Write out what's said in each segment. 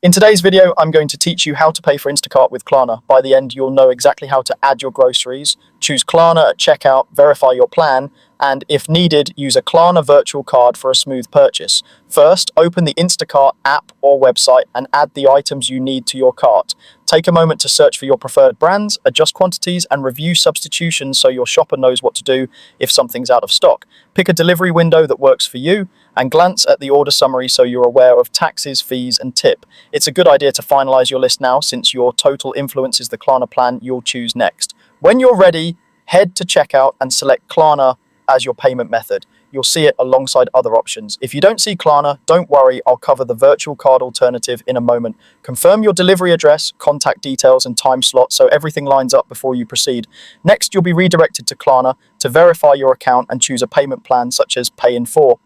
In today's video, I'm going to teach you how to pay for Instacart with Klarna. By the end, you'll know exactly how to add your groceries, choose Klarna at checkout, verify your plan, and if needed, use a Klarna virtual card for a smooth purchase. First, open the Instacart app or website and add the items you need to your cart. Take a moment to search for your preferred brands, adjust quantities, and review substitutions so your shopper knows what to do if something's out of stock. Pick a delivery window that works for you, and glance at the order summary so you're aware of taxes, fees, and tip. It's a good idea to finalize your list now since your total influences the Klarna plan you'll choose next. When you're ready, head to checkout and select Klarna as your payment method. You'll see it alongside other options. If you don't see Klarna, don't worry, I'll cover the virtual card alternative in a moment. Confirm your delivery address, contact details, and time slot so everything lines up before you proceed. Next, you'll be redirected to Klarna to verify your account and choose a payment plan such as Pay in 4.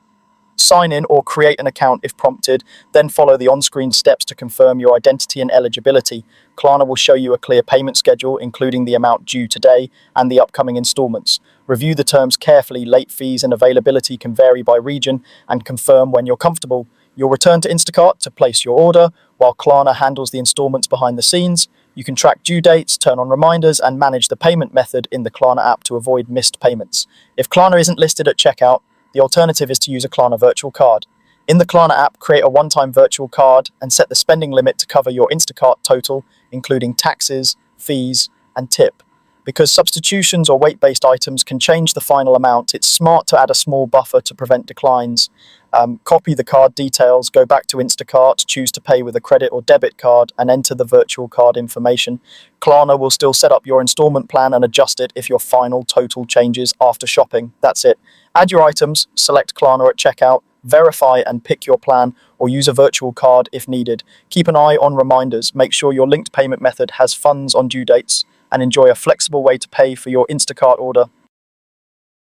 Sign in or create an account if prompted, then follow the on-screen steps to confirm your identity and eligibility. Klarna will show you a clear payment schedule, including the amount due today and the upcoming installments. Review the terms carefully, late fees and availability can vary by region, and confirm when you're comfortable. You'll return to Instacart to place your order, while Klarna handles the installments behind the scenes. You can track due dates, turn on reminders, and manage the payment method in the Klarna app to avoid missed payments. If Klarna isn't listed at checkout, the alternative is to use a Klarna virtual card. In the Klarna app, create a one-time virtual card and set the spending limit to cover your Instacart total, including taxes, fees, and tip. Because substitutions or weight-based items can change the final amount, it's smart to add a small buffer to prevent declines. Copy the card details, go back to Instacart, choose to pay with a credit or debit card, and enter the virtual card information. Klarna will still set up your installment plan and adjust it if your final total changes after shopping. That's it. Add your items, select Klarna at checkout, verify and pick your plan, or use a virtual card if needed. Keep an eye on reminders, make sure your linked payment method has funds on due dates, and enjoy a flexible way to pay for your Instacart order